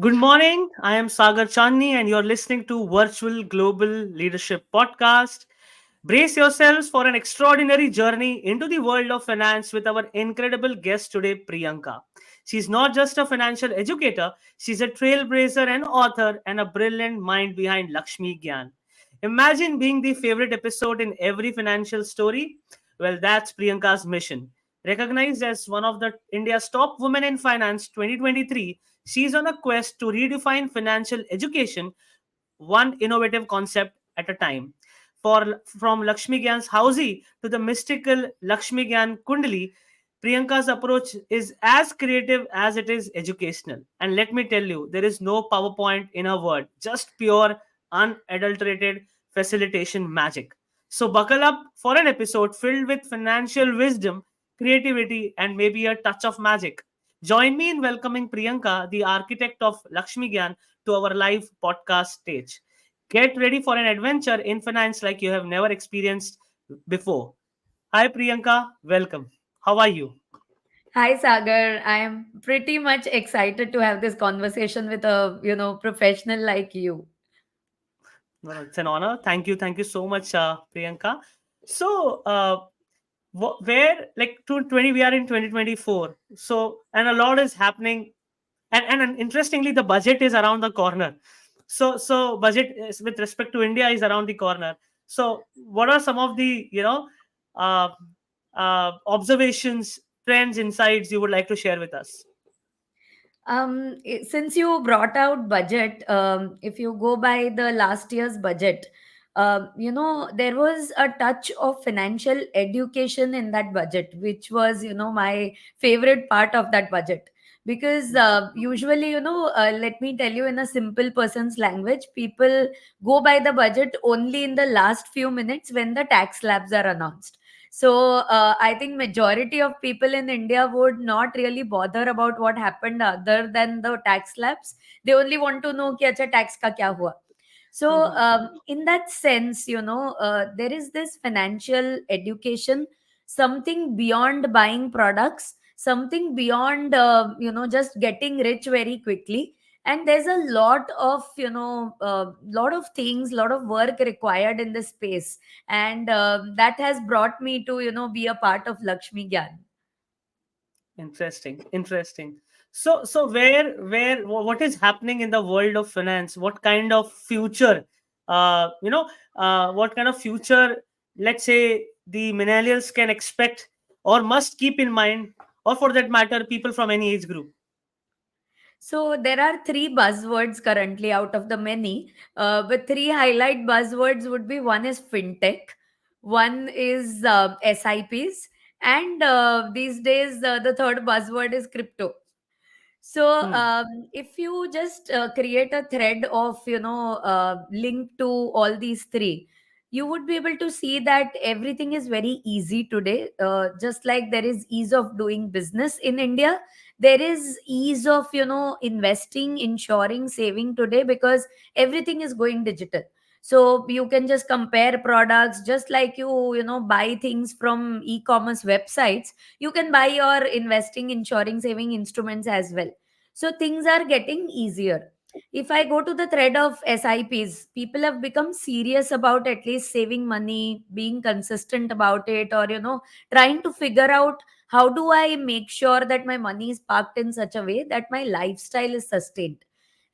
Good morning. I am Sagar Chandni, and you're listening to Virtual Global Leadership Podcast. Brace yourselves for an extraordinary journey into the world of finance with our incredible guest today, Priyanka. She's not just a financial educator, she's a trailblazer and author and a brilliant mind behind Lakshmi Gyan. Imagine being the favorite episode in every financial story. Well, that's Priyanka's mission. Recognized as one of the India's top women in finance 2023, she's on a quest to redefine financial education one innovative concept at a time. From Lakshmi Gyan's Housey to the mystical Lakshmi Gyan Kundali, Priyanka's approach is as creative as it is educational. And let me tell you, there is no PowerPoint in her word, just pure, unadulterated facilitation magic. So buckle up for an episode filled with financial wisdom, creativity, and maybe a touch of magic. Join me in welcoming Priyanka, the architect of Lakshmi Gyan, to our live podcast stage. Get ready for an adventure in finance like you have never experienced before. Hi, Priyanka. Welcome. How are you? Hi Sagar, I am pretty much excited to have this conversation with a, professional like you. No, no, it's an honor. Thank you. Thank you so much, Priyanka. So, where like 2020, we are in 2024. So, and a lot is happening. And interestingly, the budget is around the corner. So budget is, with respect to India, is around the corner. So, what are some of the uh, observations, trends, insights you would like to share with us? Since you brought out budget, if you go by the last year's budget, there was a touch of financial education in that budget, which was, my favorite part of that budget. Because usually, let me tell you in a simple person's language, people go by the budget only in the last few minutes when the tax slabs are announced. So I think majority of people in India would not really bother about what happened other than the tax slabs. They only want to know कि अच्छा tax का क्या हुआ. So Mhm. in that sense, there is this financial education, something beyond buying products, something beyond just getting rich very quickly. And there's a lot of lot of things, lot of work required in this space, and that has brought me to be a part of Lakshmi Gyan. Interesting, interesting. So what is happening in the world of finance? What kind of future, what kind of future, let's say, the millennials can expect or must keep in mind, or for that matter, people from any age group. So there are three buzzwords currently out of the many, but three highlight buzzwords would be: one is fintech, one is SIPs, and these days the third buzzword is crypto. So Hmm. if you just create a thread of link to all these three, you would be able to see that everything is very easy today. Just like there is ease of doing business in India, there is ease of investing, insuring, saving today, because everything is going digital. So you can just compare products, just like you buy things from e-commerce websites. You can buy your investing, insuring, saving instruments as well. So things are getting easier. If I go to the thread of SIPs, people have become serious about at least saving money, being consistent about it, or trying to figure out how do I make sure that my money is parked in such a way that my lifestyle is sustained.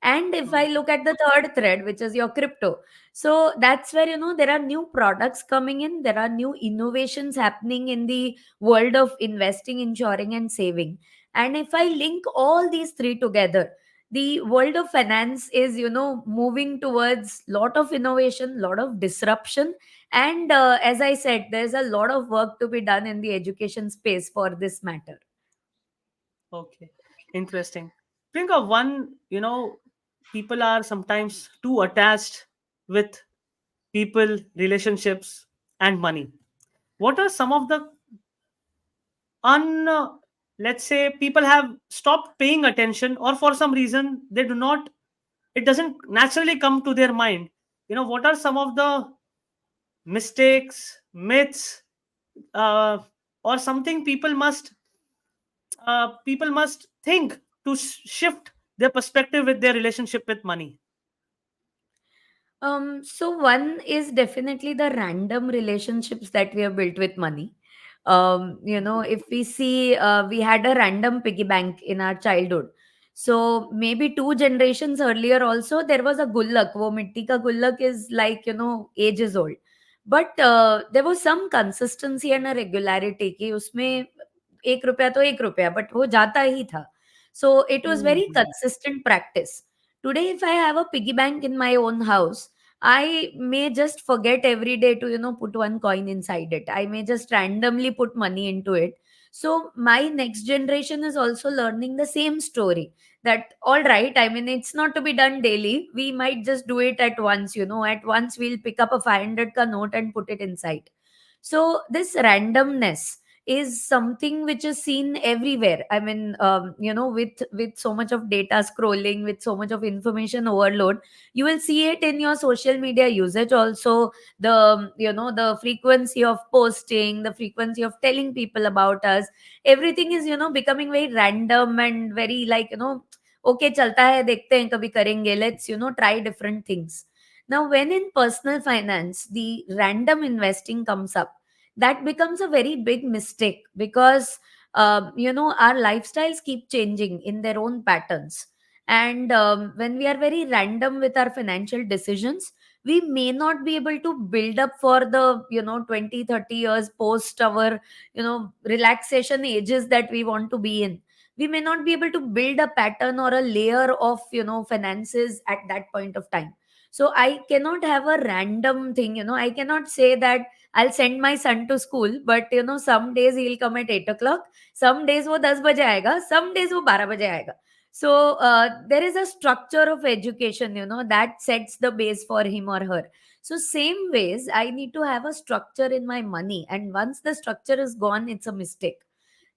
And if I Hmm. look at the third thread, which is your crypto, so that's where there are new products coming in, there are new innovations happening in the world of investing, insuring, and saving. And if I link all these three together, the world of finance is moving towards lot of innovation, lot of disruption. And as I said, there's a lot of work to be done in the education space for this matter. Okay. Interesting. Think of one. People are sometimes too attached with people, relationships, and money. What are some of the un let's say people have stopped paying attention, or for some reason they do not, it doesn't naturally come to their mind. What are some of the mistakes, myths, uh, or something people must think to shift their perspective with their relationship with money? So one is definitely the random relationships that we have built with money. If we see, we had a random piggy bank in our childhood. So maybe two generations earlier also there was a gullak. वो मिट्टी का गुल्लक is like, ages old. But there was some consistency and a regularity कि उसमें 1 रुपया तो 1 रुपया, but वो जाता ही था. So it was very Mhm. consistent practice. Today, if I have a piggy bank in my own house, I may just forget every day to, put one coin inside it. I may just randomly put money into it. So my next generation is also learning the same story, that all right, I mean, it's not to be done daily. We might just do it at once, at once we'll pick up a 500 ka note and put it inside. So this randomness is something which is seen everywhere. I mean, with so much of data scrolling, with so much of information overload, you will see it in your social media usage also. The frequency of posting, the frequency of telling people about us, everything is becoming very random and very like, okay, chalta hai, dekhte hain, kabhi karenge, let's try different things. Now when in personal finance the random investing comes up, that becomes a very big mistake, because our lifestyles keep changing in their own patterns. And when we are very random with our financial decisions, we may not be able to build up for the 20, 30 years post our relaxation ages that we want to be in. We may not be able to build a pattern or a layer of finances at that point of time. So I cannot have a random thing. I cannot say that I'll send my son to school, but some days he'll come at 8 o'clock, some days वो 10 बजे आएगा, some days वो 12 बजे आएगा. So there is a structure of education, that sets the base for him or her. So same ways, I need to have a structure in my money, and once the structure is gone, it's a mistake.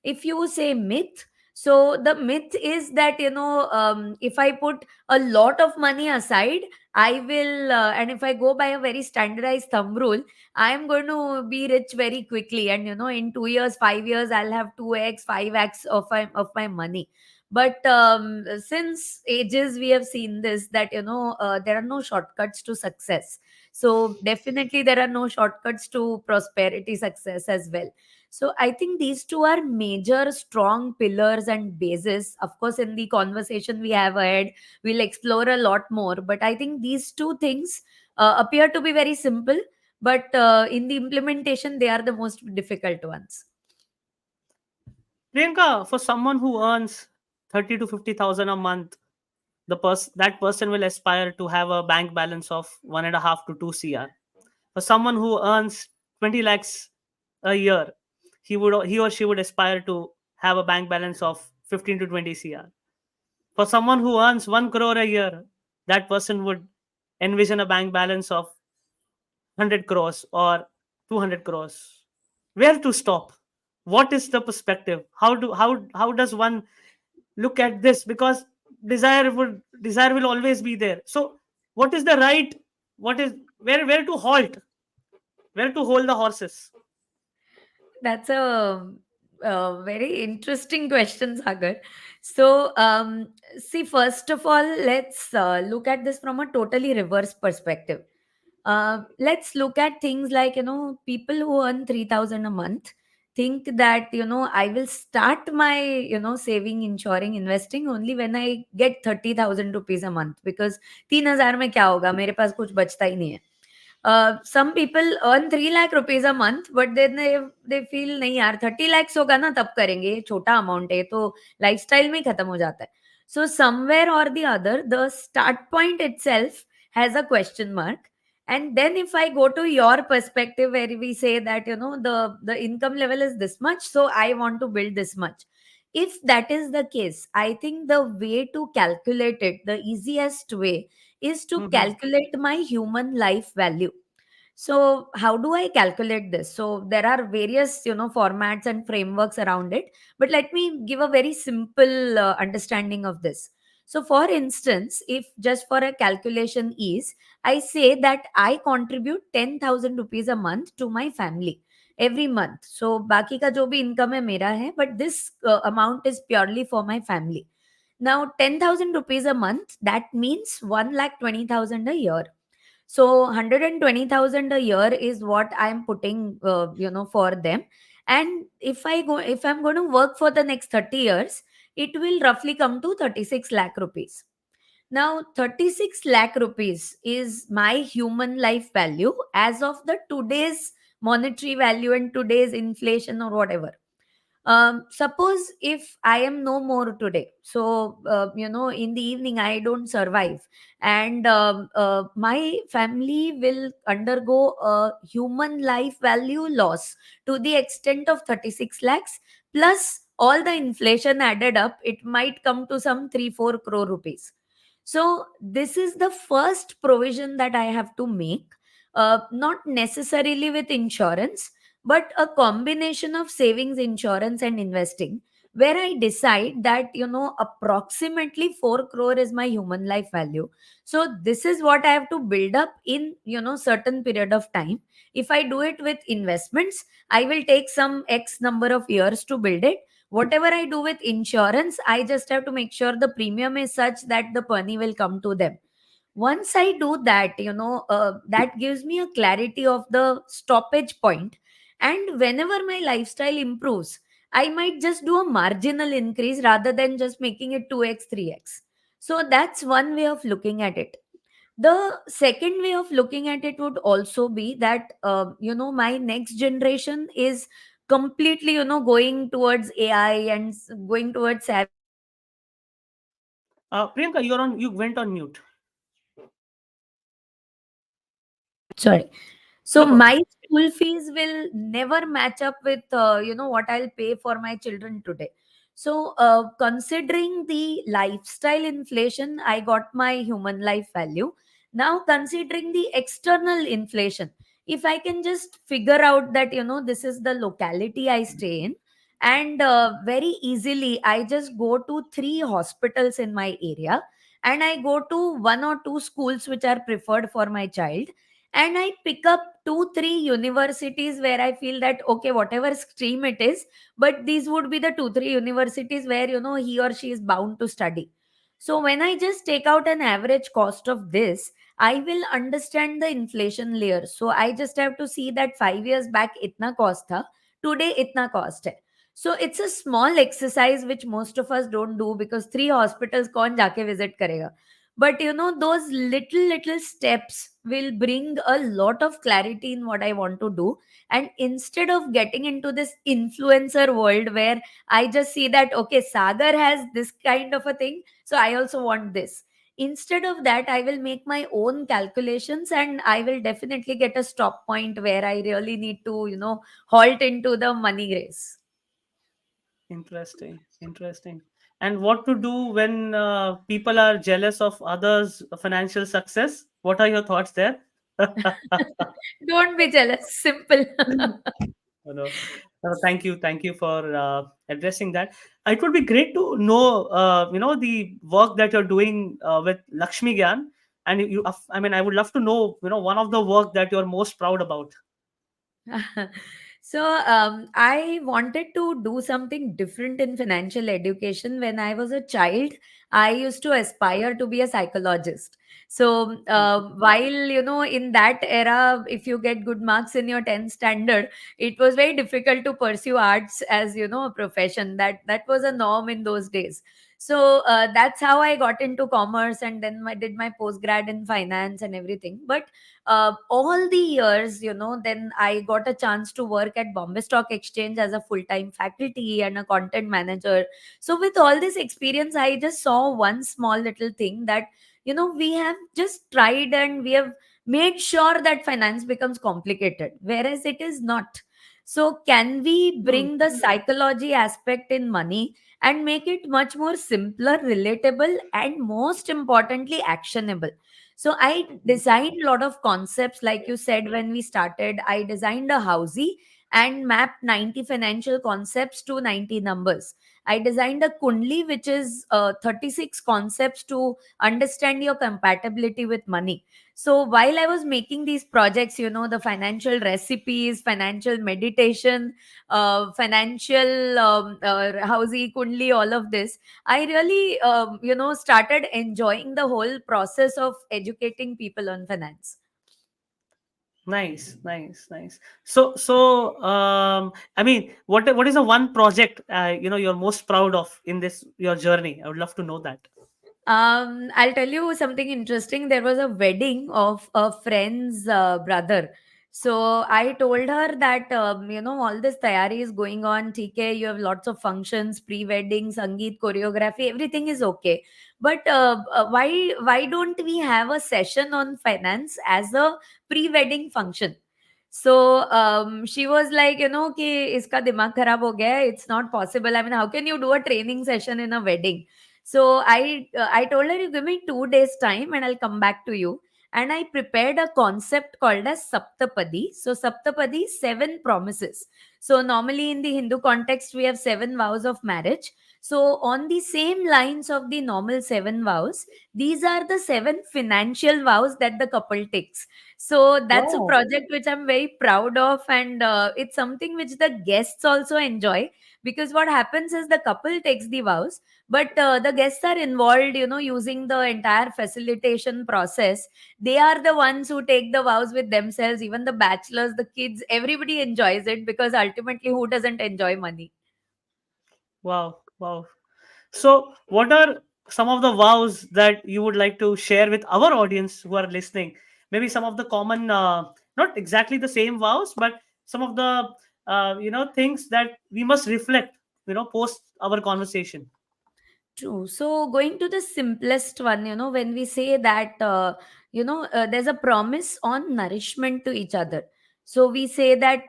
If you say myth, so the myth is that if I put a lot of money aside, I will and if I go by a very standardized thumb rule, I am going to be rich very quickly, and in 2 years, 5 years, I'll have 2x, 5x of my money. But since ages we have seen this, that there are no shortcuts to success. So definitely there are no shortcuts to prosperity success as well. So I think these two are major strong pillars and bases. Of course, in the conversation we have ahead, we'll explore a lot more. But I think these two things appear to be very simple, but in the implementation, they are the most difficult ones. Priyanka, for someone who earns 30 to 50,000 a month, that person will aspire to have a bank balance of 1.5 to 2 cr. For someone who earns 20 lakhs a year, he or she would aspire to have a bank balance of 15 to 20 cr. For someone who earns 1 crore a year, that person would envision a bank balance of 100 crores or 200 crores. Where to stop? What is the perspective? How does one look at this? Because desire will always be there. So what is the right, what is where to halt, where to hold the horses? That's a very interesting question, Sagar. So, see, first of all, let's look at this from a totally reverse perspective. Let's look at things like, people who earn 3,000 a month think that, I will start my, saving, insuring, investing only when I get 30,000 rupees a month, because 3,000 में क्या होगा, मेरे पास कुछ बचता ही नहीं है. Some people earn 3 lakh rupees a month, but then they feel नहीं यार 30 lakhs होगा ना तब करेंगे, ये छोटा अमाउंट है, तो लाइफस्टाइल में ही खत्म हो जाता है. So somewhere or the other, the start point itself has a question mark. And then if I go to your perspective, where we say that the income level is this much, so I want to build this much. If that is the case, I think the way to calculate it, the easiest way, is to Mhm. calculate my human life value. So how do I calculate this? So there are various formats and frameworks around it, but let me give a very simple understanding of this. So for instance, if just for a calculation ease, I say that I contribute 10,000 rupees a month to my family every month. So बाकी का जो भी income है मेरा है, but this amount is purely for my family. Now 10,000 rupees a month, that means 1,20,000 a year. So 120,000 a year is what I'm putting, for them. And if I'm going to work for the next 30 years, it will roughly come to 36 lakh rupees. Now 36 lakh rupees is my human life value as of the today's monetary value and today's inflation or whatever. Suppose if I am no more today, so in the evening I don't survive, and my family will undergo a human life value loss to the extent of 36 lakhs, plus all the inflation added up, it might come to some 3 4 crore rupees. So this is the first provision that I have to make, not necessarily with insurance, but a combination of savings, insurance, and investing, where I decide that approximately 4 crore is my human life value. So this is what I have to build up in certain period of time. If I do it with investments, I will take some x number of years to build it. Whatever I do with insurance, I just have to make sure the premium is such that the money will come to them. Once I do that, that gives me a clarity of the stoppage point. And whenever my lifestyle improves, I might just do a marginal increase rather than just making it 2x 3x. So that's one way of looking at it. The second way of looking at it would also be that my next generation is completely going towards AI and going towards Priyanka, you went on mute. sorry. So No problem. my school fees will never match up with what I'll pay for my children today. So considering the lifestyle inflation, I got my human life value. Now considering the external inflation, if I can just figure out that this is the locality I stay in, and very easily I just go to three hospitals in my area, and I go to one or two schools which are preferred for my child, and I pick up two three universities where I feel that okay, whatever stream it is, but these would be the two three universities where he or she is bound to study. So when I just take out an average cost of this, I will understand the inflation layer. So I just have to see that 5 years back itna cost tha, today itna cost hai. So it's a small exercise which most of us don't do, because three hospitals kaun jaake visit karega. But those little steps will bring a lot of clarity in what I want to do. And instead of getting into this influencer world where I just see that okay, Sagar has this kind of a thing, so I also want this. Instead of that, I will make my own calculations, and I will definitely get a stop point where I really need to halt into the money race. Interesting, interesting. And what to do when people are jealous of others' financial success? What are your thoughts there? Don't be jealous, simple. You know, thank you for addressing that. It would be great to know, the work that you're doing with Lakshmi Gyan, and I mean, I would love to know, one of the work that you're most proud about. So I wanted to do something different in financial education. When I was a child, I used to aspire to be a psychologist. So while in that era, if you get good marks in your 10th standard, it was very difficult to pursue arts as a profession. That was a norm in those days. So that's how I got into commerce, and then I did my postgrad in finance and everything. But all the years, then I got a chance to work at Bombay Stock Exchange as a full time faculty and a content manager. So, with all this experience, I just saw one small little thing that, we have just tried and we have made sure that finance becomes complicated, whereas it is not. So, can we Hmm. bring the psychology aspect in money and make it much more simpler, relatable, and most importantly, actionable? So I designed a lot of concepts, like you said, when we started, I designed a housey and mapped 90 financial concepts to 90 numbers. I designed a kundli, which is 36 concepts to understand your compatibility with money. So while I was making these projects, the financial recipes, financial meditation, financial housey kundli, all of this, I really, started enjoying the whole process of educating people on finance. Nice, nice, nice. So, I mean, what is the one project you're most proud of in this your journey? I would love to know that. I'll tell you something interesting. There was a wedding of a friend's brother. So I told her that, all this tayari is going on. TK, you have lots of functions, pre-wedding, sangeet, choreography, everything is okay. But why don't we have a session on finance as a pre-wedding function? So she was like, कि इसका दिमाग खराब हो गया है. It's not possible. I mean, how can you do a training session in a wedding? So I told her, you give me 2 days time and I'll come back to you. And I prepared a concept called as Saptapadi. So Saptapadi, 7 promises. So normally in the Hindu context, we have 7 vows of marriage. So on the same lines of the normal 7 vows, these are the 7 financial vows that the couple takes. So that's a Wow. project which I'm very proud of, and it's something which the guests also enjoy, because what happens is the couple takes the vows, but the guests are involved, using the entire facilitation process. They are the ones who take the vows with themselves. Even the bachelors, the kids, everybody enjoys it, because ultimately, who doesn't enjoy money? Wow, wow. So, what are some of the vows that you would like to share with our audience who are listening? Maybe some of the common, not exactly the same vows, but some of the things that we must reflect, post our conversation. True. So, going to the simplest one, when we say that, there's a promise on nourishment to each other. So, we say that,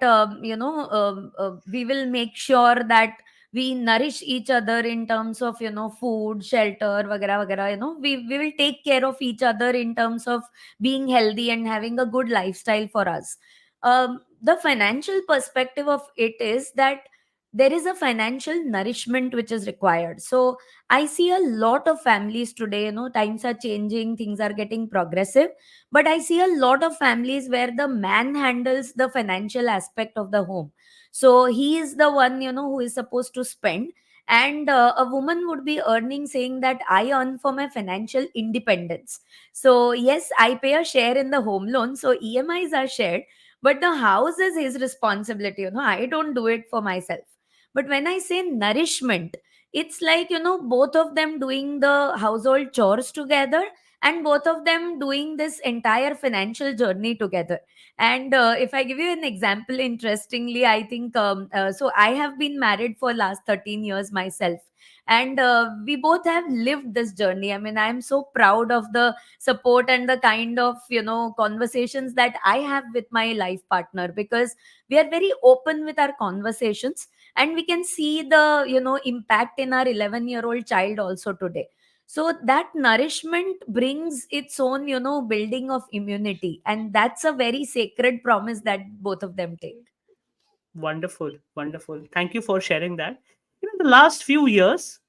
we will make sure that we nourish each other in terms of, food, shelter, vagara, vagara, we will take care of each other in terms of being healthy and having a good lifestyle for us. The financial perspective of it is that there is a financial nourishment which is required. So, I see a lot of families today, times are changing, things are getting progressive, but I see a lot of families where the man handles the financial aspect of the home. So he is the one, who is supposed to spend. And a woman would be earning, saying that I earn for my financial independence. So, yes, I pay a share in the home loan. So, EMIs are shared, but the house is his responsibility. I don't do it for myself. But when I say nourishment, it's like, both of them doing the household chores together, and both of them doing this entire financial journey together. And if I give you an example, interestingly, I think, so I have been married for last 13 years myself, and we both have lived this journey. I mean, I am so proud of the support and the kind of, conversations that I have with my life partner, because we are very open with our conversations, and we can see the, impact in our 11-year-old child also today. So that nourishment brings its own, building of immunity, and that's a very sacred promise that both of them take. Wonderful, wonderful. Thank you for sharing that. The last few years,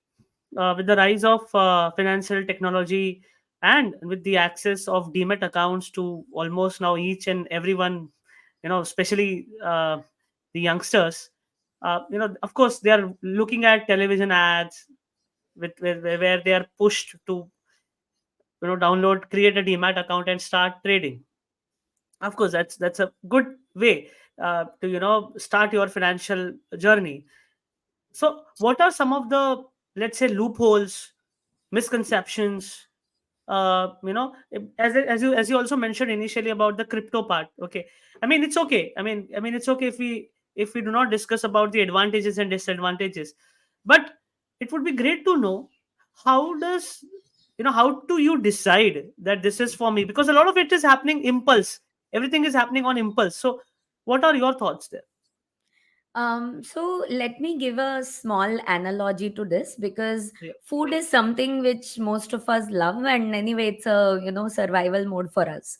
with the rise of financial technology and with the access of demat accounts to almost now each and everyone, especially the youngsters, of course, they are looking at television ads where they are pushed to, download, create a demat account and start trading. Of course, that's a good way to, start your financial journey. So, what are some of the, let's say, loopholes, misconceptions? As you also mentioned initially about the crypto part. Okay, I mean it's okay. I mean it's okay if we do not discuss about the advantages and disadvantages, but it would be great to know how does how do you decide that this is for me, because a lot of it is happening impulse. Everything is happening on impulse. So, what are your thoughts there? So let me give a small analogy to this, because Yeah. food is something which most of us love, and anyway, it's a, survival mode for us.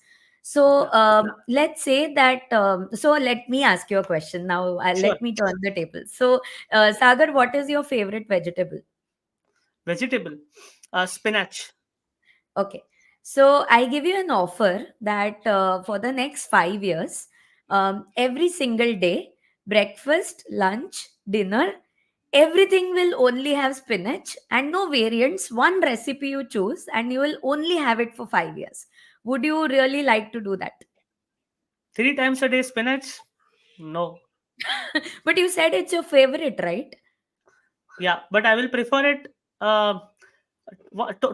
So Yeah. let's say that. So let me ask you a question now. Sure. Let me turn the table. So, Sagar, what is your favorite vegetable? Vegetable, spinach. Okay. So I give you an offer that for the next 5 years, every single day, breakfast, lunch, dinner, everything will only have spinach and no variants. One recipe you choose, and you will only have it for 5 years. Would you really like to do that? 3 times a day spinach? No. But you said it's your favorite, right? Yeah, but I will prefer it uh,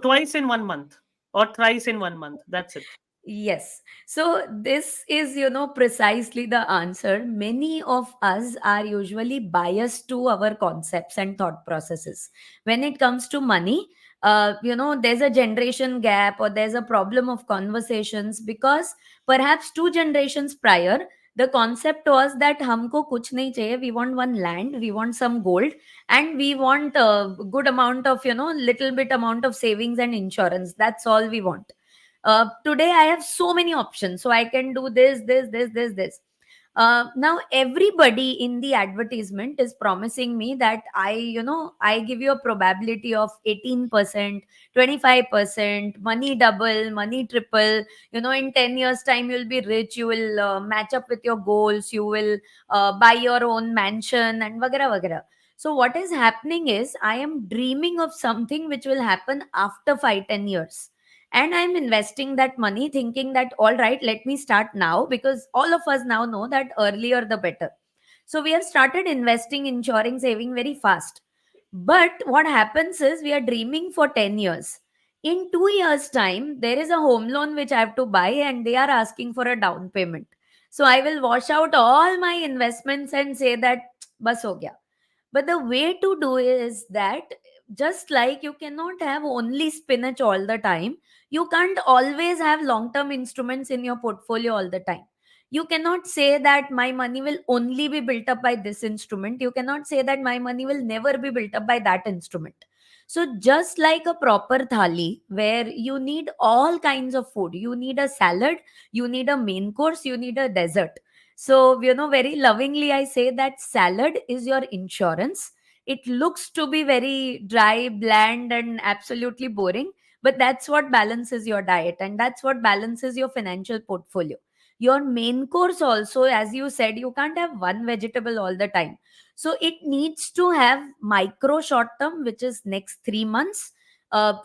twice in 1 month or thrice in 1 month. That's it. Yes. So this is, precisely the answer. Many of us are usually biased to our concepts and thought processes. When it comes to money, there's a generation gap or there's a problem of conversations because perhaps 2 generations prior, the concept was that humko kuch nahi chahiye. We want one land, we want some gold, and we want a good amount of, little bit amount of savings and insurance. That's all we want. Today I have so many options, so I can do this. Now everybody in the advertisement is promising me that I give you a probability of 18%, 25%, money double, money triple. In 10 years time you'll be rich, you will match up with your goals, you will buy your own mansion and vagara vagara. So what is happening is I am dreaming of something which will happen after 5, 10 years, and I'm investing that money thinking that all right, let me start now, because all of us now know that earlier the better. So we have started investing, insuring, saving very fast. But what happens is we are dreaming for 10 years. In 2 years time there is a home loan which I have to buy, and they are asking for a down payment. So I will wash out all my investments and say that bas ho gaya. But the way to do is that, just like you cannot have only spinach all the time, you can't always have long term instruments in your portfolio all the time. You cannot say that my money will only be built up by this instrument. You cannot say that my money will never be built up by that instrument. So, just like a proper thali, where you need all kinds of food, you need a salad, you need a main course, you need a dessert. So, very lovingly, I say that salad is your insurance. It looks to be very dry, bland, and absolutely boring, but that's what balances your diet, and that's what balances your financial portfolio. Your main course, also, as you said, you can't have one vegetable all the time. So, it needs to have micro short term, which is next 3 months.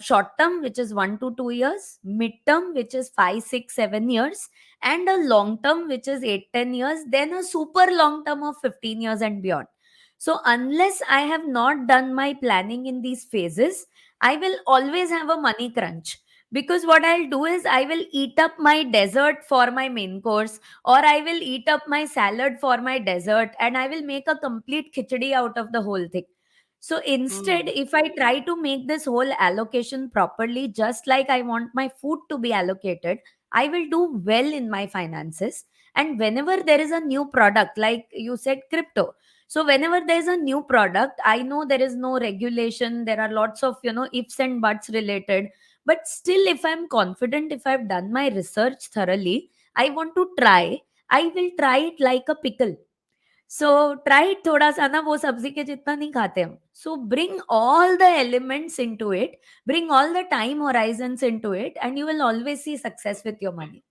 Short term, which is 1 to 2 years, mid term, which is 5, 6, 7 years, and a long term which is 8, 10 years, then a super long term of 15 years and beyond. So unless I have not done my planning in these phases, I will always have a money crunch. Because what I'll do is I will eat up my dessert for my main course, or I will eat up my salad for my dessert, and I will make a complete khichdi out of the whole thing. So instead, Hmm. if I try to make this whole allocation properly, just like I want my food to be allocated, I will do well in my finances. And whenever there is a new product, like you said, crypto. So whenever there is a new product, I know there is no regulation. There are lots of, ifs and buts related. But still, if I'm confident, if I've done my research thoroughly, I want to try. I will try it like a pickle. So try थोड़ा सा ना, वो सब्जी के जितना नहीं खाते हम. सो bring all the elements into it, bring all the time horizons into it, and you will always see success with your money.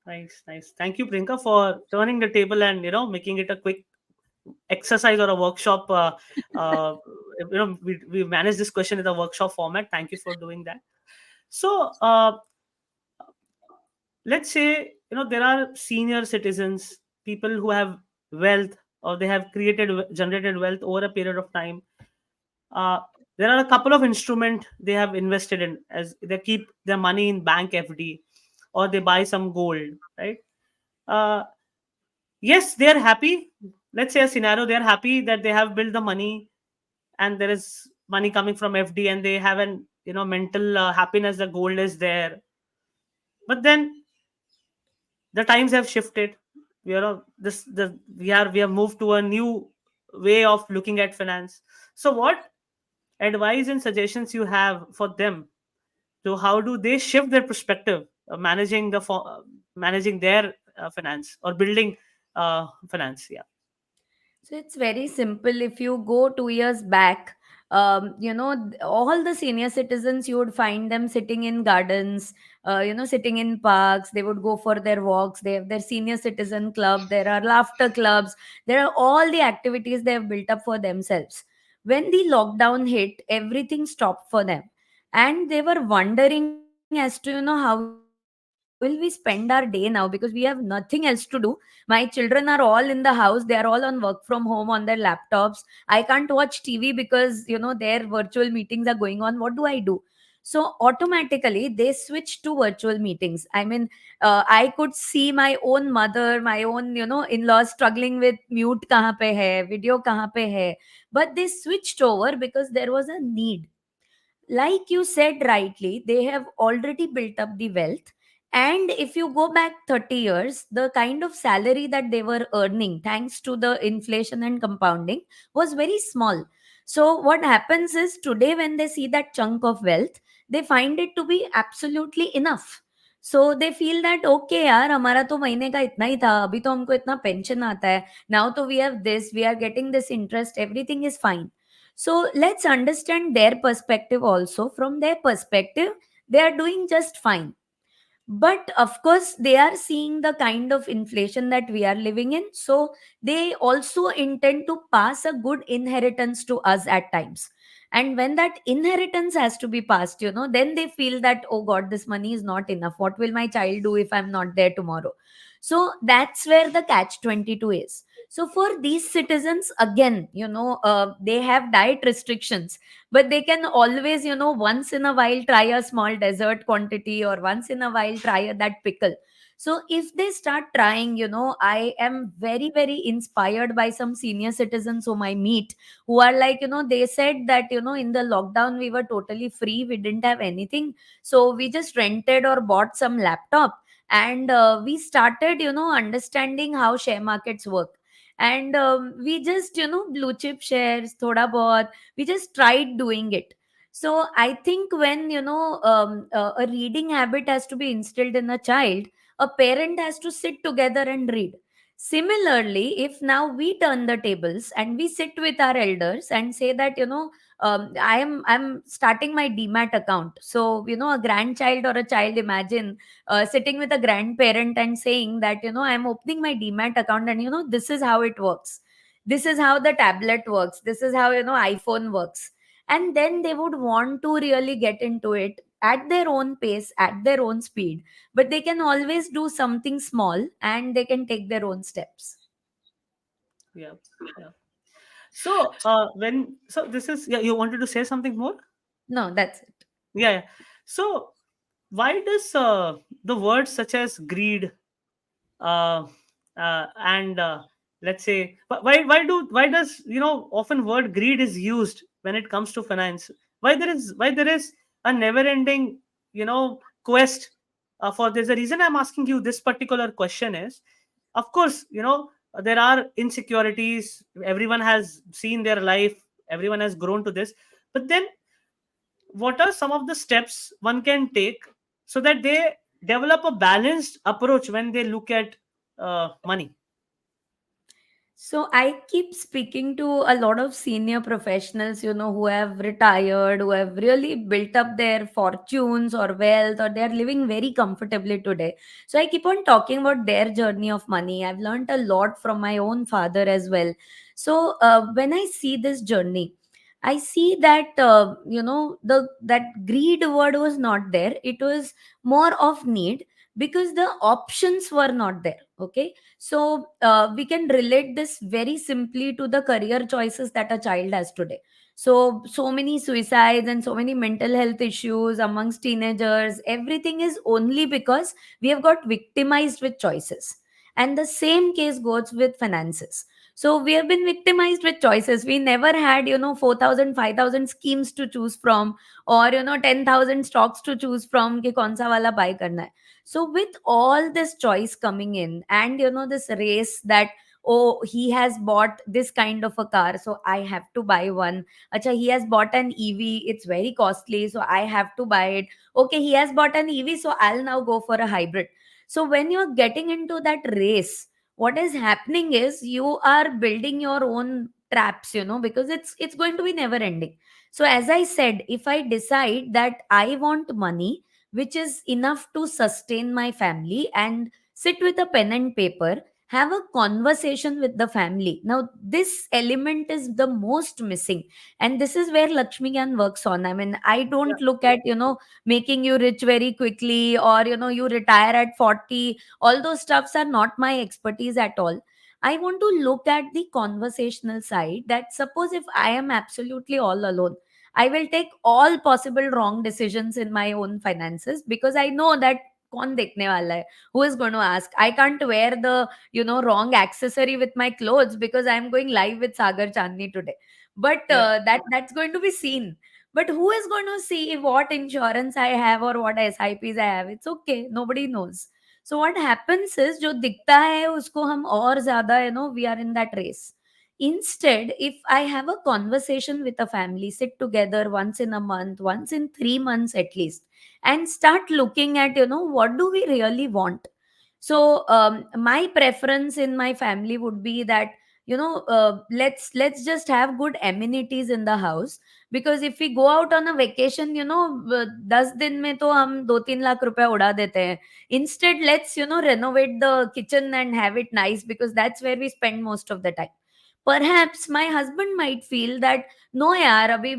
Nice, nice. Thank you, Priyanka, for turning the table and making it a quick exercise or a workshop. Uh, we managed this question in a workshop format. Thank you for doing that. So let's say there are senior citizens, people who have wealth, or they have generated wealth over a period of time. uh, there are a couple of instruments they have invested in, as they keep their money in bank FD, or they buy some gold, right? uh, yes, they are happy. Let's say a scenario, they are happy that they have built the money, and there is money coming from FD, and they have an mental happiness, the gold is there. But then the times have shifted. We have moved to a new way of looking at finance. So what advice and suggestions you have for them, to how do they shift their perspective managing their finance or building finance. Yeah. So it's very simple. If you go 2 years back, all the senior citizens, you would find them sitting in gardens, sitting in parks. They would go for their walks. They have their senior citizen club. There are laughter clubs. There are all the activities they have built up for themselves. When the lockdown hit, everything stopped for them. And they were wondering as to, how will we spend our day now, because we have nothing else to do. My children are all in the house. They are all on work from home on their laptops. I can't watch TV because, their virtual meetings are going on. What do I do? So automatically they switch to virtual meetings. I mean, I could see my own mother, my own, in-laws struggling with mute kahan pe hai, video kahan pe hai. But they switched over because there was a need. Like you said rightly, they have already built up the wealth. And if you go back 30 years, the kind of salary that they were earning, thanks to the inflation and compounding, was very small. So what happens is, today when they see that chunk of wealth, they find it to be absolutely enough. So they feel that, okay यार, हमारा तो महीने का इतना ही था, अभी तो हमको इतना पेंशन आता है, now तो we have this, we are getting this interest, everything is fine. So let's understand their perspective also. From their perspective, they are doing just fine. But of course, they are seeing the kind of inflation that we are living in. So they also intend to pass a good inheritance to us at times. And when that inheritance has to be passed, then they feel that, oh God, this money is not enough. What will my child do if I'm not there tomorrow? So that's where the catch 22 is. So for these citizens, again, they have diet restrictions, but they can always, once in a while try a small dessert quantity, or once in a while try that pickle. So if they start trying, I am very, very inspired by some senior citizens whom I meet, who are like, they said that, in the lockdown we were totally free, we didn't have anything, so we just rented or bought some laptop, and we started, understanding how share markets work. And we just, blue chip shares thoda bahut, we just tried doing it. So I think when, a reading habit has to be instilled in a child, a parent has to sit together and read. Similarly, if now we turn the tables and we sit with our elders and say that, I'm starting my demat account. So, a grandchild or a child, imagine sitting with a grandparent and saying that, I'm opening my demat account, and, this is how it works, this is how the tablet works, this is how, iPhone works. And then they would want to really get into it at their own pace, at their own speed, but they can always do something small and they can take their own steps. Yeah. Yeah. So when so this is, yeah, you wanted to say something more? No, that's it. Yeah, yeah. So why does the words such as greed, uh, and let's say, why does, often word greed is used when it comes to finance? Why there is a never ending, quest for this? The reason I'm asking you this particular question is, of course, there are insecurities, everyone has seen their life, everyone has grown to this, but then what are some of the steps one can take so that they develop a balanced approach when they look at money? So I keep speaking to a lot of senior professionals, who have retired, who have really built up their fortunes or wealth, or they're living very comfortably today. So I keep on talking about their journey of money. I've learned a lot from my own father as well. So when I see this journey, I see that, the that greed word was not there. It was more of need, because the options were not there. Okay, so we can relate this very simply to the career choices that a child has today. So many suicides and so many mental health issues amongst teenagers. Everything is only because we have got victimized with choices. And the same case goes with finances. So we have been victimized with choices. We never had, 4,000, 5,000 schemes to choose from, or 10,000 stocks to choose from कि कौन सा वाला buy करना है. So with all this choice coming in, and this race that oh, he has bought this kind of a car, so I have to buy one. Acha, he has bought an EV, it's very costly, so I have to buy it. Okay, he has bought an EV, so I'll now go for a hybrid. So when you're getting into that race, what is happening is you are building your own traps, because it's going to be never ending. So as I said, if I decide that I want money which is enough to sustain my family, and sit with a pen and paper, have a conversation with the family. Now this element is the most missing, and this is where Lakshmi Gyan works on. I mean, I Yeah. don't look at, making you rich very quickly, or you retire at 40. All those stuffs are not my expertise at all. I want to look at the conversational side, that suppose if I am absolutely all alone, I will take all possible wrong decisions in my own finances, because I know that कौन देखने वाला है, who is going to ask. I can't wear the wrong accessory with my clothes because I am going live with Sagar Chandni today, but Yeah. that's going to be seen. But who is going to see what insurance I have or what SIPs I have? It's okay, nobody knows. So what happens is, जो दिखता है उसको हम और ज्यादा, we are in that race. Instead, if I have a conversation with a family, sit together once in a month, once in 3 months at least, and start looking at, what do we really want. So my preference in my family would be that, let's just have good amenities in the house. Because if we go out on a vacation, 10 दिन में तो हम 2-3 लाख रुपया उड़ा देते हैं. Instead, let's renovate the kitchen and have it nice, because that's where we spend most of the time. Perhaps my husband might feel that, no yaar, abhi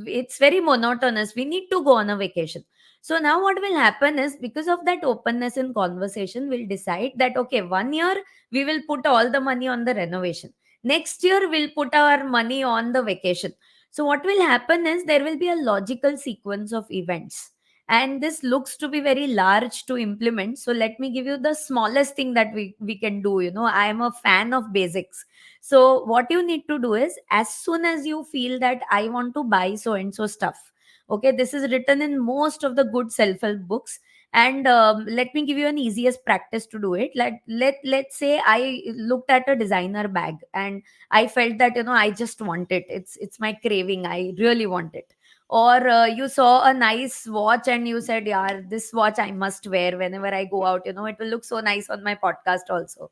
it's very monotonous, we need to go on a vacation. So now what will happen is, because of that openness in conversation, we'll decide that, okay, 1 year we will put all the money on the renovation, next year we'll put our money on the vacation. So what will happen is, there will be a logical sequence of events, and this looks to be very large to implement. So let me give you the smallest thing that we can do. I am a fan of basics. So what you need to do is, as soon as you feel that I want to buy so and so stuff, okay, this is written in most of the good self-help books. And let me give you an easiest practice to do it. Let's say I looked at a designer bag, and I felt that, I just want it, it's my craving, I really want it. Or you saw a nice watch and you said, yeah, this watch I must wear whenever I go out, it will look so nice on my podcast also.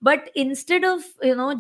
But instead of,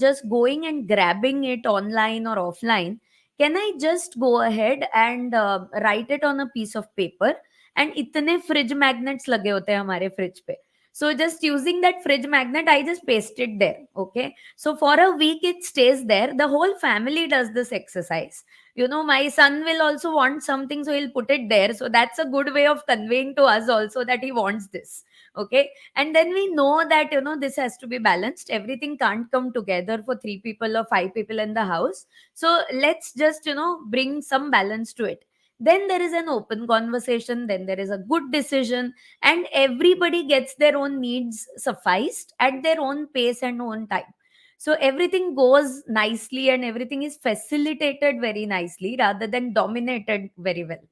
just going and grabbing it online or offline, can I just go ahead and write it on a piece of paper? And इतने fridge magnets लगे होते हैं हमारे fridge पे. So just using that fridge magnet, I just paste it there. Okay, so for a week it stays there, the whole family does this exercise. My son will also want something, so he'll put it there. So that's a good way of conveying to us also that he wants this. Okay, and then we know that, this has to be balanced, everything can't come together for 3 people or 5 people in the house. So let's just, bring some balance to it. Then there is an open conversation, then there is a good decision, and everybody gets their own needs sufficed at their own pace and own time. So everything goes nicely and everything is facilitated very nicely rather than dominated very well.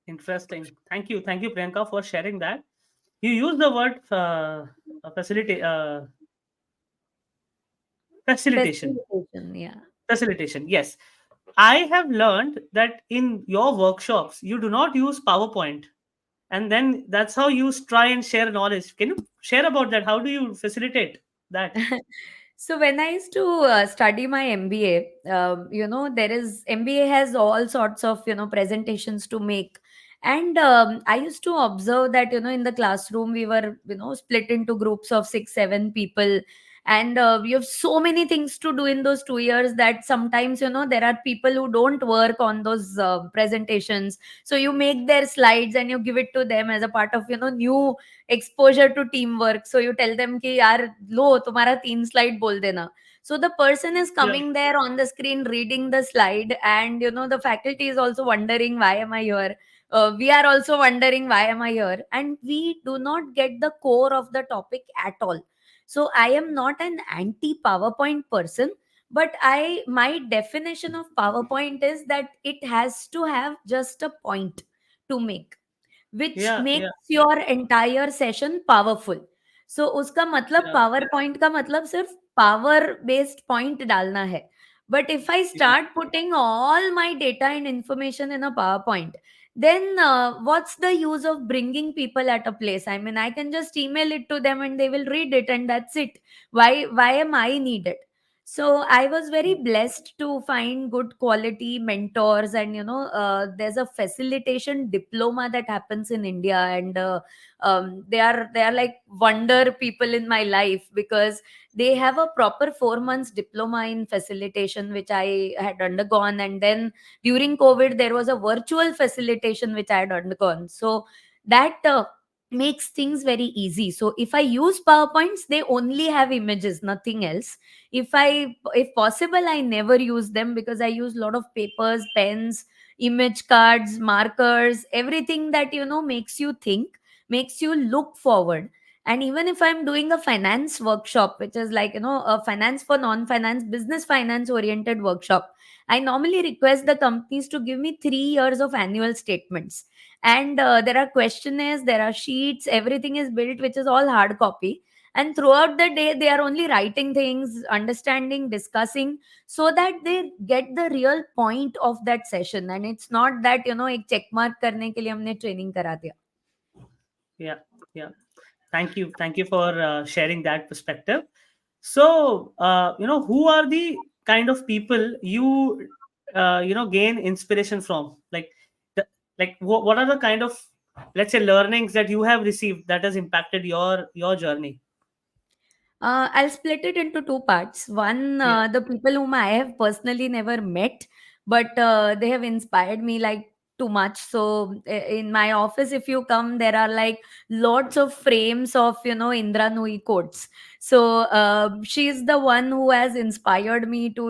Interesting. Thank you, Priyanka, for sharing that. You use the word facilitation. Facilitation, yeah. Facilitation. Yes, I have learned that in your workshops you do not use PowerPoint, and then that's how you try and share knowledge. Can you share about that? How do you facilitate that? So when I used to study my MBA, there is MBA has all sorts of presentations to make, and I used to observe that in the classroom we were split into groups of 6-7 people, and we have so many things to do in those 2 years that sometimes there are people who don't work on those presentations. So you make their slides and you give it to them as a part of new exposure to teamwork. So you tell them कि यार लो तुम्हारा 3 slide बोल देना. So the person is Yeah. coming there on the screen reading the slide, and the faculty is also wondering why am I here. We are also wondering why am I here, and we do not get the core of the topic at all. So I am not an anti PowerPoint person, but I my definition of PowerPoint is that it has to have just a point to make, which Yeah. makes Yeah. your entire session powerful. सो उसका मतलब Yeah. Power point का मतलब सिर्फ power based point डालना है. But if I Yeah. start putting all my data and information in a PowerPoint, then what's the use of bringing people at a place? I mean, I can just email it to them and they will read it, and that's it. Why am I needed? So I was very blessed to find good quality mentors, and there's a facilitation diploma that happens in India, and they are like wonder people in my life, because they have a proper 4 months diploma in facilitation which I had undergone, and then during COVID there was a virtual facilitation which I had undergone. So that makes things very easy. So if I use PowerPoints, they only have images, nothing else. If possible, I never use them, because I use a lot of papers, pens, image cards, markers, everything that makes you think, makes you look forward. And even if I'm doing a finance workshop, which is like a finance for non-finance, business finance oriented workshop, I normally request the companies to give me 3 years of annual statements. And there are questionnaires, there are sheets, everything is built, which is all hard copy. And throughout the day they are only writing things, understanding, discussing, so that they get the real point of that session. And it's not that एक check mark करने के लिए हमने training करा दिया. Yeah. Yeah. Thank you for sharing that perspective. So, who are the kind of people you gain inspiration from? Like, the, what are the kind of, let's say, learnings that you have received that has impacted your journey? I'll split it into two parts. One, Yeah. the people whom I have personally never met, but they have inspired me like too much. So in my office, if you come, there are like lots of frames of Indra Nui quotes. So she's the one who has inspired me to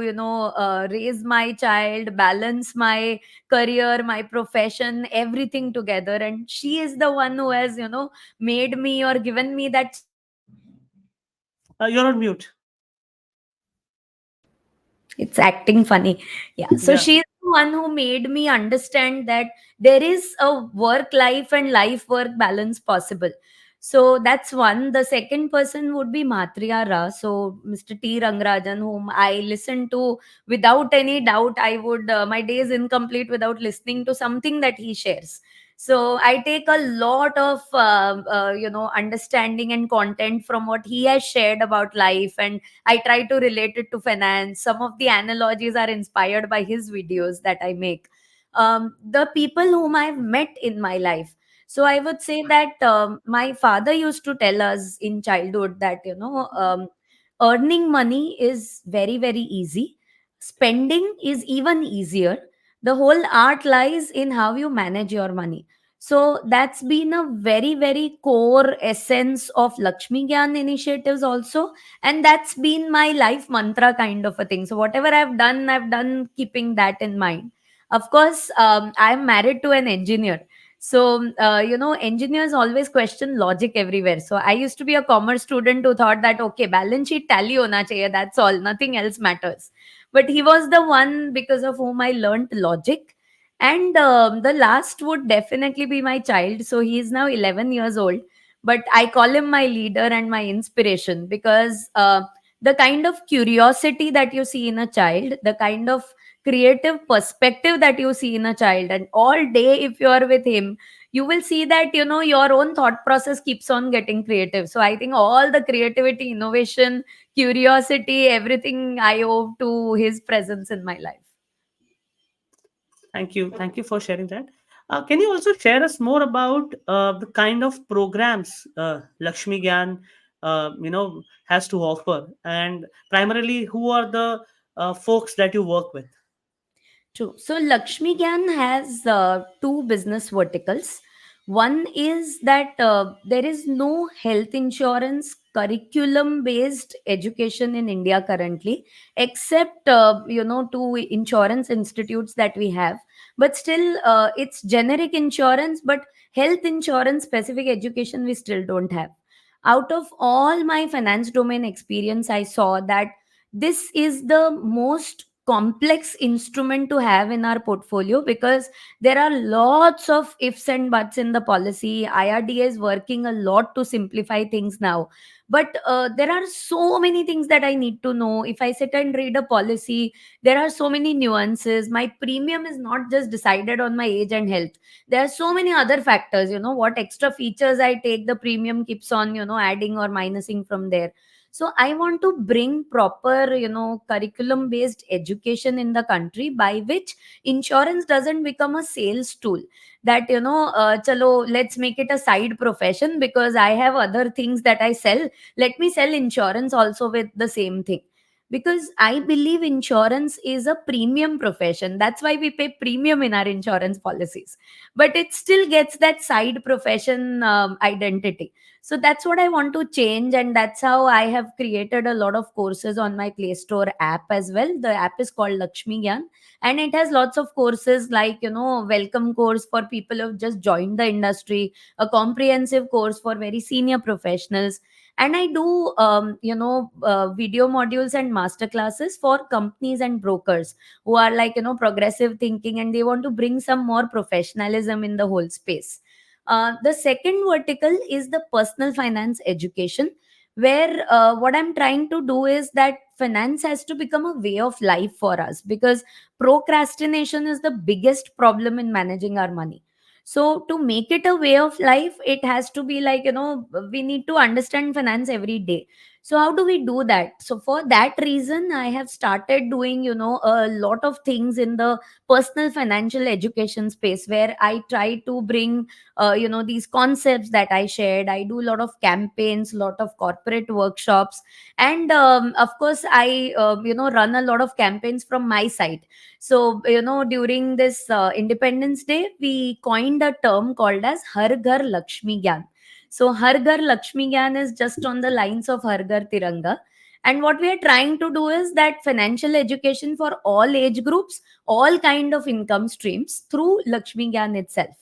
raise my child, balance my career, my profession, everything together. And she is the one who has made me or given me that You're on mute. it's acting funny. Yeah. So Yeah. she's the one who made me understand that there is a work life and life work balance possible. So that's one. The second person would be Matriya Ra. So Mr. T. Rangarajan, whom I listen to without any doubt. I would, my day is incomplete without listening to something that he shares. So I take a lot of, understanding and content from what he has shared about life, and I try to relate it to finance. Some of the analogies are inspired by his videos that I make. The people whom I've met in my life. So I would say that my father used to tell us in childhood that, earning money is very, very easy. Spending is even easier. The whole art lies in how you manage your money. So that's been a very, very core essence of Lakshmi Gyan initiatives also, and that's been my life mantra kind of a thing. So whatever I've done keeping that in mind. Of course, I'm married to an engineer. So engineers always question logic everywhere. So I used to be a commerce student who thought that okay, balance sheet tally hona chahiye, that's all, nothing else matters. But he was the one because of whom I learned logic. And the last would definitely be my child. So he is now 11 years old, but I call him my leader and my inspiration, because the kind of curiosity that you see in a child, the kind of creative perspective that you see in a child, and all day if you are with him, you will see that your own thought process keeps on getting creative. So I think all the creativity, innovation, curiosity, everything I owe to his presence in my life. Thank you for sharing that. Can you also share us more about the kind of programs Lakshmi Gyan, has to offer, and primarily who are the folks that you work with? True. So Lakshmi Gyan has two business verticals. One is that there is no health insurance curriculum based education in India currently, except two insurance institutes that we have. But still, it's generic insurance, but health insurance specific education we still don't have. Out of all my finance domain experience, I saw that this is the most complex instrument to have in our portfolio, because there are lots of ifs and buts in the policy. IRDA is working a lot to simplify things now, but there are so many things that I need to know. If I sit and read a policy, there are so many nuances. My premium is not just decided on my age and health. There are so many other factors. What extra features I take, the premium keeps on adding or minusing from there. So I want to bring proper curriculum based education in the country, by which insurance doesn't become a sales tool, that chalo, let's make it a side profession because I have other things that I sell. Let me sell insurance also with the same thing. Because I believe insurance is a premium profession. That's why we pay premium in our insurance policies. But it still gets that side profession identity. So that's what I want to change. And that's how I have created a lot of courses on my Play Store app as well. The app is called Lakshmi Gyan. And it has lots of courses like, welcome course for people who have just joined the industry, a comprehensive course for very senior professionals, and I do video modules and master classes for companies and brokers who are like progressive thinking, and they want to bring some more professionalism in the whole space. The second vertical is the personal finance education, where what I'm trying to do is that finance has to become a way of life for us, because procrastination is the biggest problem in managing our money. So to make it a way of life, it has to be like, we need to understand finance every day. So how do we do that? So for that reason, I have started doing, a lot of things in the personal financial education space, where I try to bring, these concepts that I shared. I do a lot of campaigns, lot of corporate workshops, and of course, I, run a lot of campaigns from my side. So, during this Independence Day, we coined a term called as Har Ghar Lakshmi Gyan. So, Har Ghar Lakshmi Gyan is just on the lines of Har Ghar Tiranga. And what we are trying to do is that financial education for all age groups, all kind of income streams through Lakshmi Gyan itself.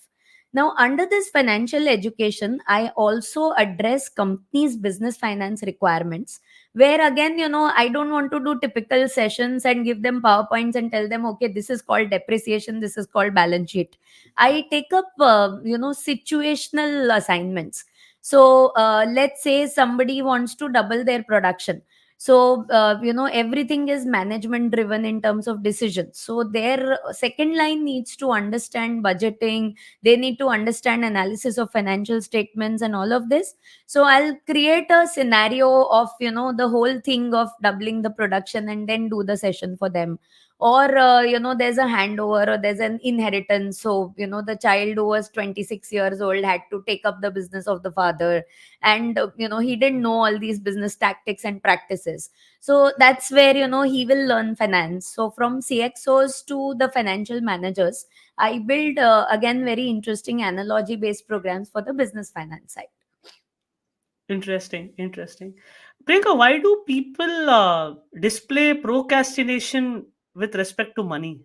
Now, under this financial education, I also address companies' business finance requirements, where again, I don't want to do typical sessions and give them powerpoints and tell them, okay, this is called depreciation, this is called balance sheet. I take up situational assignments. So let's say somebody wants to double their production. So everything is management driven in terms of decisions. So their second line needs to understand budgeting, they need to understand analysis of financial statements and all of this. So I'll create a scenario of the whole thing of doubling the production and then do the session for them. Or there's a handover or there's an inheritance. So the child who was 26 years old had to take up the business of the father, and he didn't know all these business tactics and practices. So that's where he will learn finance. So from CXOs to the financial managers, I build again very interesting analogy based programs for the business finance side. Interesting, interesting. Priyanka, why do people display procrastination with respect to money?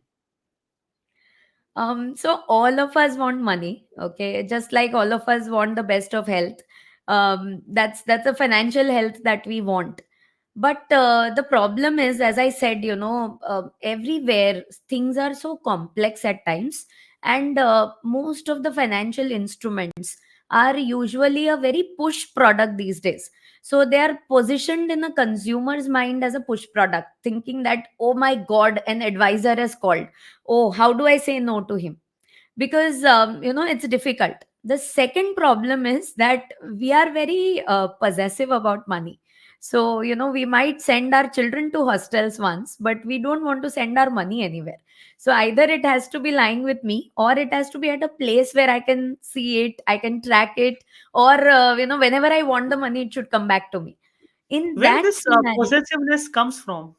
So all of us want money, okay? Just like all of us want the best of health. That's a financial health that we want. But the problem is, as I said, everywhere things are so complex at times, and most of the financial instruments are usually a very push product these days. So they are positioned in a consumer's mind as a push product, thinking that, oh my God, an advisor has called. Oh, how do I say no to him? Because it's difficult. The second problem is that we are very possessive about money. So we might send our children to hostels once, but we don't want to send our money anywhere. So either it has to be lying with me, or it has to be at a place where I can see it, I can track it, or whenever I want the money, it should come back to me. In Where that this scenario, possessiveness comes from?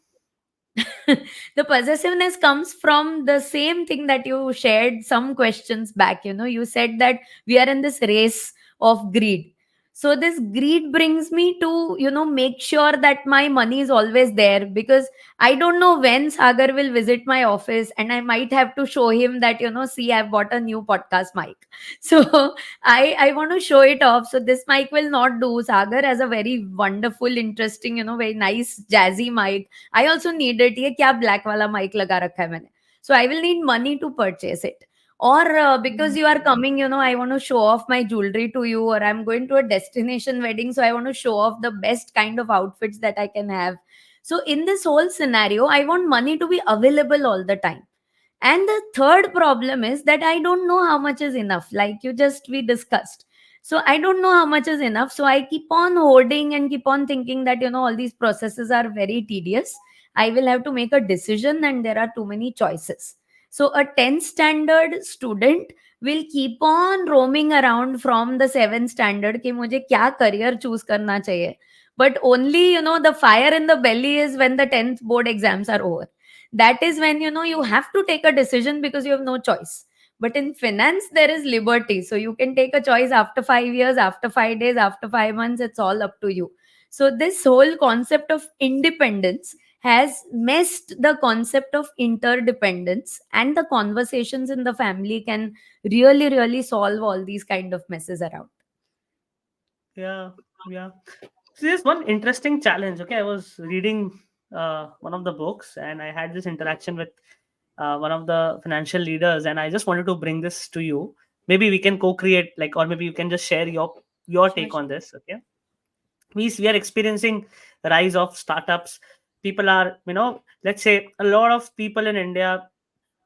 the possessiveness comes from the same thing that you shared some questions back. You said that we are in this race of greed. So this greed brings me to, make sure that my money is always there, because I don't know when Sagar will visit my office and I might have to show him that, see, I've bought a new podcast mic. So I want to show it off. So this mic will not do. Sagar has a very wonderful, interesting, very nice jazzy mic. I also need it. ये क्या black वाला mic लगा रखा है मैंने. So I will need money to purchase it. Or because you are coming, I want to show off my jewelry to you, or I'm going to a destination wedding, so I want to show off the best kind of outfits that I can have. So in this whole scenario, I want money to be available all the time. And the third problem is that I don't know how much is enough, like you just we discussed. So I don't know how much is enough. So I keep on hoarding and keep on thinking that, all these processes are very tedious. I will have to make a decision and there are too many choices. So a 10th standard student will keep on roaming around from the 7th standard कि मुझे क्या career choose करना चाहिए. But only, the fire in the belly is when the 10th board exams are over. That is when, you have to take a decision because you have no choice. But in finance there is liberty, so you can take a choice after 5 years, after 5 days, after 5 months. It's all up to you. So this whole concept of independence has messed the concept of interdependence, and the conversations in the family can really, really solve all these kind of messes around. Yeah, yeah. So there's one interesting challenge. Okay, I was reading one of the books, and I had this interaction with one of the financial leaders, and I just wanted to bring this to you. Maybe we can co-create, like, or maybe you can just share your Sure, take sure. on this. Okay, we are experiencing rise of startups. People are, let's say, a lot of people in India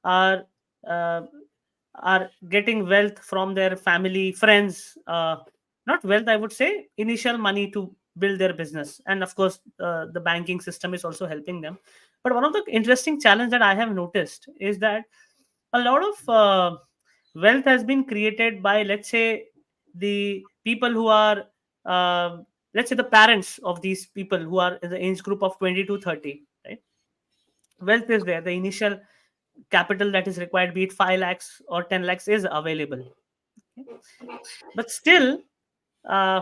are uh, are getting wealth from their family, friends. Not wealth, I would say, initial money to build their business, and of course, the banking system is also helping them. But one of the interesting challenge that I have noticed is that a lot of wealth has been created by, let's say, the people who are, uh, let's say, the parents of these people who are in the age group of 20 to 30, right? Wealth is there, the initial capital that is required, be it 5 lakhs or 10 lakhs, is available. Okay? But still, uh,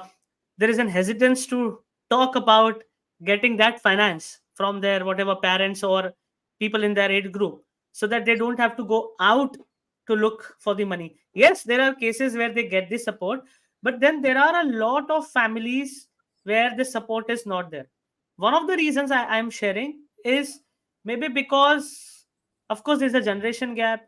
there is an hesitance to talk about getting that finance from their whatever parents or people in their age group, so that they don't have to go out to look for the money. Yes, there are cases where they get the support, but then there are a lot of families where the support is not there. One of the reasons I am sharing is maybe because, of course, there's a generation gap,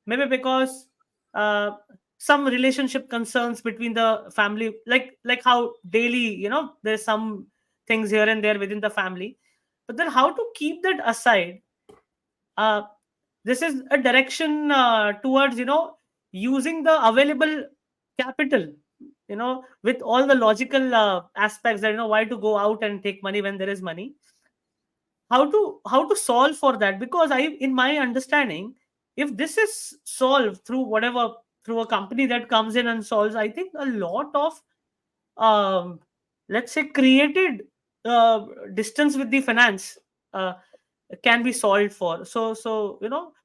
maybe because uh, some relationship concerns between the family, like how daily, there's some things here and there within the family. But then how to keep that aside? uh, this is a direction towards, using the available capital, with all the logical aspects, that, why to go out and take money when there is money. How to solve for that? Because in my understanding, if this is solved through whatever, through a company that comes in and solves, I think a lot of, um, let's say, created distance with the finance uh, can be solved for. So,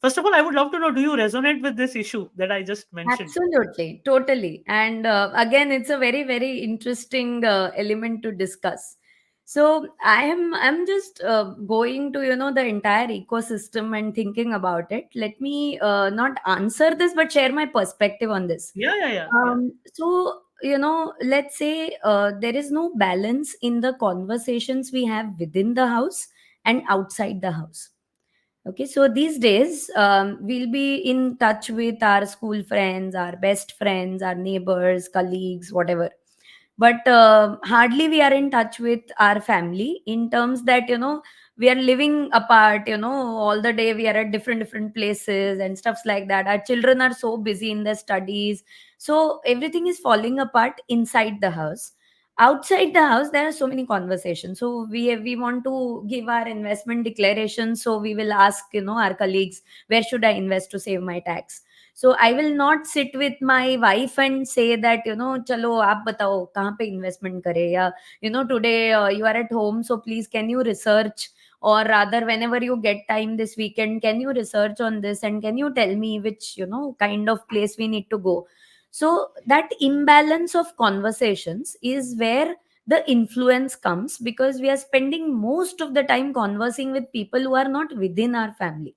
first of all, I would love to know, do you resonate with this issue that I just mentioned? Absolutely, totally. And again, it's a very, very interesting element to discuss. So I'm just going to, the entire ecosystem and thinking about it. Let me not answer this, but share my perspective on this. Yeah, yeah, yeah, yeah. So, let's say there is no balance in the conversations we have within the house and outside the house. Okay, so these days, we'll be in touch with our school friends, our best friends, our neighbors, colleagues, whatever. But hardly we are in touch with our family, in terms that, we are living apart, all the day we are at different, different places and stuffs like that. Our children are so busy in their studies. So everything is falling apart inside the house. Outside the house there are so many conversations. So we want to give our investment declaration, so we will ask, our colleagues, where should I invest to save my tax? So I will not sit with my wife and say that, chalo aap batao kahan pe investment kare, ya, today you are at home, so please can you research, or rather whenever you get time this weekend, can you research on this and can you tell me which, kind of place we need to go. So that imbalance of conversations is where the influence comes, because we are spending most of the time conversing with people who are not within our family.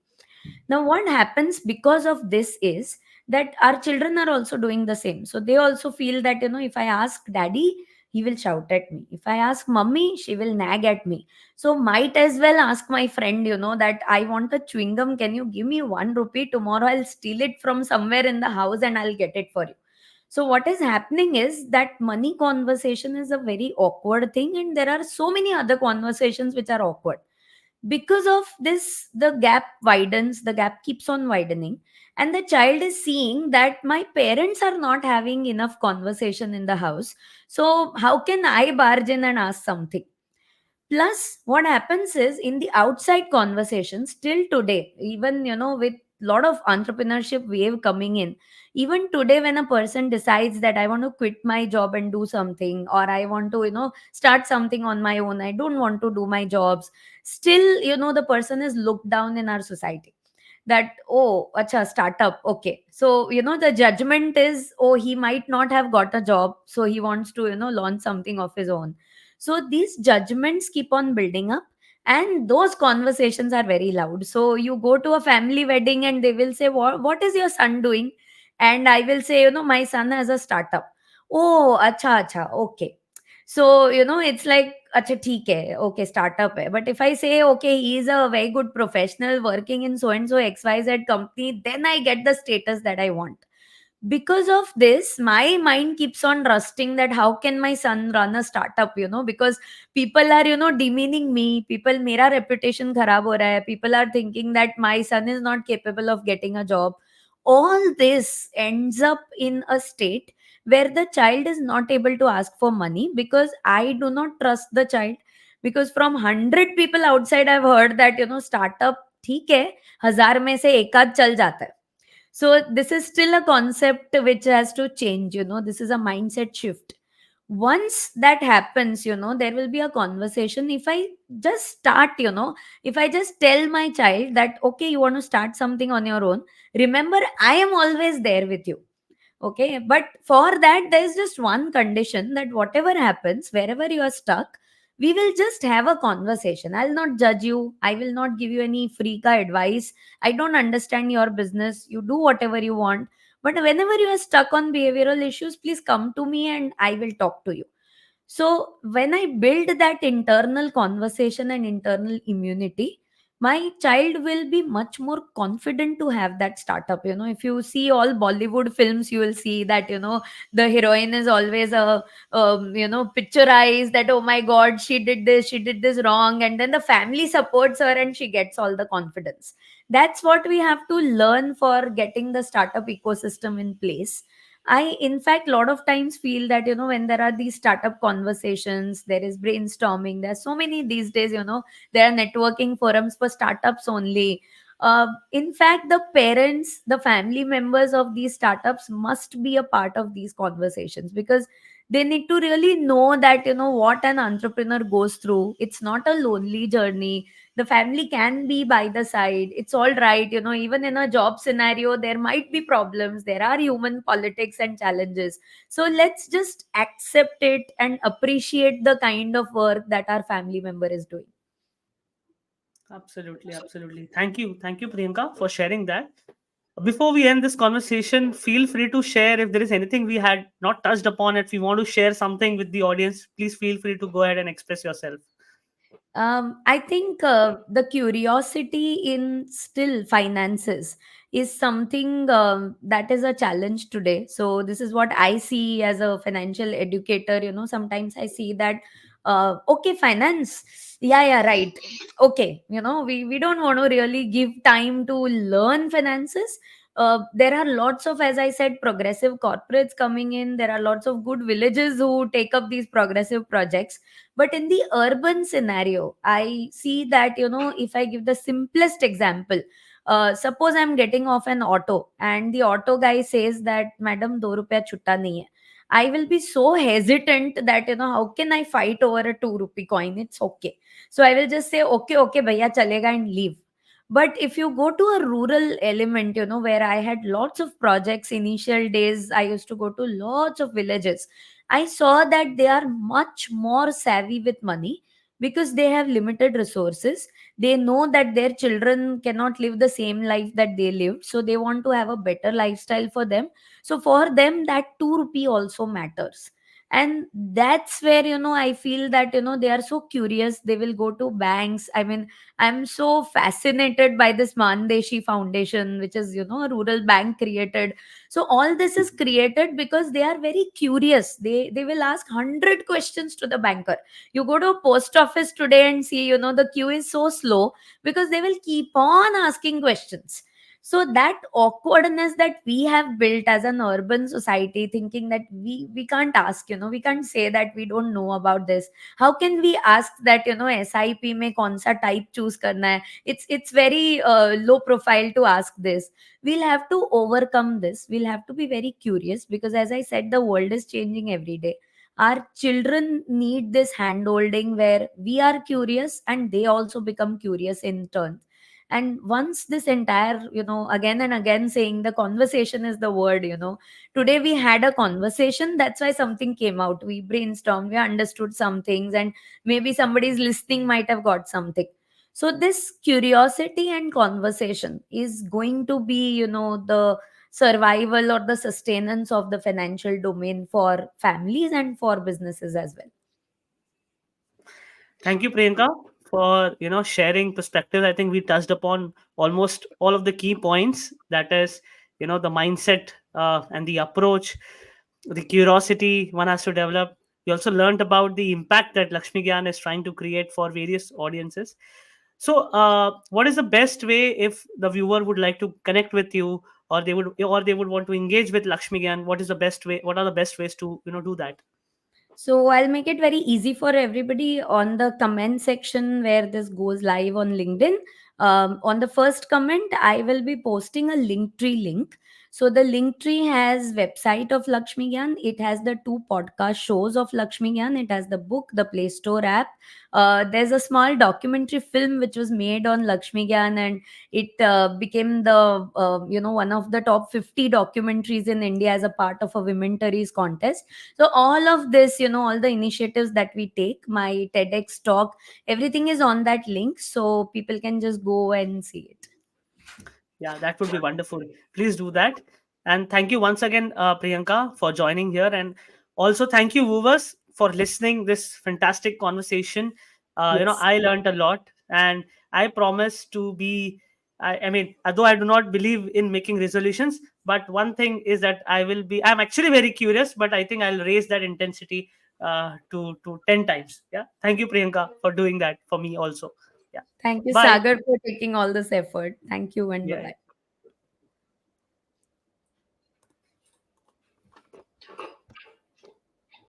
Now what happens because of this is that our children are also doing the same. So they also feel that, if I ask daddy, he will shout at me. If I ask mummy, she will nag at me. So might as well ask my friend, that I want a chewing gum, can you give me 1 rupee? Tomorrow I'll steal it from somewhere in the house and I'll get it for you. So what is happening is that money conversation is a very awkward thing, and there are so many other conversations which are awkward. Because of this, the gap widens, the gap keeps on widening, and the child is seeing that my parents are not having enough conversation in the house, so how can I barge in and ask something? Plus what happens is, in the outside conversations till today, even with lot of entrepreneurship wave coming in, even today when a person decides that I want to quit my job and do something, or I want to start something on my own, I don't want to do my jobs, still the person is looked down in our society. That, oh, acha, startup, okay, so the judgment is, oh, he might not have got a job, so he wants to launch something of his own. So these judgments keep on building up, and those conversations are very loud. So you go to a family wedding and they will say, what is your son doing? And I will say, my son has a startup. Oh, acha, acha, okay. So it's like, acha, theek hai, okay, startup hai. But if I say, okay, he is a very good professional working in so and so XYZ company, then I get the status that I want. Because of this, my mind keeps on rusting that how can my son run a startup, because people are demeaning me, people, mera reputation kharab ho raha hai, people are thinking that my son is not capable of getting a job. All this ends up in a state where the child is not able to ask for money, because I do not trust the child. Because from 100 people outside, I've heard that startup ठीक है, 1000 में से एक आध चल जाता है. So this is still a concept which has to change. This is a mindset shift. Once that happens, there will be a conversation. If I just start, if I just tell my child that, okay, you want to start something on your own, remember, I am always there with you. Okay, but for that there is just one condition, that whatever happens, wherever you are stuck, we will just have a conversation. I'll not judge you, I will not give you any free ka advice. I don't understand your business, you do whatever you want. But whenever you are stuck on behavioral issues, please come to me and I will talk to you. So when I build that internal conversation and internal immunity, my child will be much more confident to have that startup. If you see all Bollywood films, you will see that the heroine is always a picturized that, oh my god, she did this wrong, and then the family supports her and she gets all the confidence. That's what we have to learn for getting the startup ecosystem in place. I, in fact, a lot of times feel that, when there are these startup conversations, there is brainstorming. There's so many these days, there are networking forums for startups only. In fact, the parents, the family members of these startups must be a part of these conversations, because they need to really know that, what an entrepreneur goes through. It's not a lonely journey. The family can be by the side, it's all right. Even in a job scenario, there might be problems, there are human politics and challenges. So let's just accept it and appreciate the kind of work that our family member is doing. Absolutely, absolutely. Thank you, Priyanka, for sharing that. Before we end this conversation, feel free to share if there is anything we had not touched upon. If you want to share something with the audience, please feel free to go ahead and express yourself. I think the curiosity in still finances is something that is a challenge today. So this is what I see as a financial educator. Sometimes I see that, okay, finance, yeah, yeah, right, okay. We don't want to really give time to learn finances. There are lots of, as I said, progressive corporates coming in. There are lots of good villages who take up these progressive projects. But in the urban scenario, I see that, if I give the simplest example, suppose I'm getting off an auto and the auto guy says that, Madam, 2 rupees chutta nahi hai. I will be so hesitant that, how can I fight over a 2 rupee coin? It's okay. So I will just say, okay, okay, bhaiya, chalega, and leave. But if you go to a rural element, where I had lots of projects, initial days I used to go to lots of villages, I saw that they are much more savvy with money because they have limited resources. They know that their children cannot live the same life that they lived, so they want to have a better lifestyle for them. So for them, that 2 rupee also matters. And that's where, I feel that, they are so curious. They will go to banks. I mean, I'm so fascinated by this Mandeshi Foundation, which is, a rural bank created. So all this is created because they are very curious. They will ask 100 questions to the banker. You go to a post office today and see, the queue is so slow because they will keep on asking questions. So that awkwardness that we have built as an urban society, thinking that we can't ask, we can't say that we don't know about this. How can we ask that, SIP में कौन सा type choose करना है? It's very low profile to ask this. We'll have to overcome this. We'll have to be very curious, because as I said, the world is changing every day. Our children need this hand holding where we are curious and they also become curious in turn. And once this entire, again and again saying the conversation is the word, today we had a conversation, that's why something came out. We brainstormed, we understood some things, and maybe somebody's listening might have got something. So this curiosity and conversation is going to be, the survival or the sustenance of the financial domain for families and for businesses as well. Thank you, Priyanka, for sharing perspective. I think we touched upon almost all of the key points. That is, the mindset and the approach, the curiosity one has to develop. We also learned about the impact that Lakshmi Gyan is trying to create for various audiences. So, what is the best way if the viewer would like to connect with you, or they would want to engage with Lakshmi Gyan? What is the best way? What are the best ways to do that? So I'll make it very easy for everybody on the comment section where this goes live on LinkedIn. On the first comment, I will be posting a Linktree link. So the Linktree has website of Lakshmi Gyan. It has the 2 podcast shows of Lakshmi Gyan. It has the book, the Play Store app. There's a small documentary film which was made on Lakshmi Gyan, and it became the one of the top 50 documentaries in India as a part of a Women Womentories contest. So all of this, all the initiatives that we take, my TEDx talk, everything is on that link, so people can just go and see it. Yeah, that would be wonderful. Please do that. And thank you once again, Priyanka, for joining here. And also thank you, viewers, for listening this fantastic conversation. Yes. I learned a lot, and I promise to be. I mean, although I do not believe in making resolutions, but one thing is that I will be. I'm actually very curious, but I think I'll raise that intensity to 10 times. Yeah. Thank you, Priyanka, for doing that for me also. Yeah. Thank you, Bye. Sagar, for taking all this effort. Thank you, and bye Yeah. bye.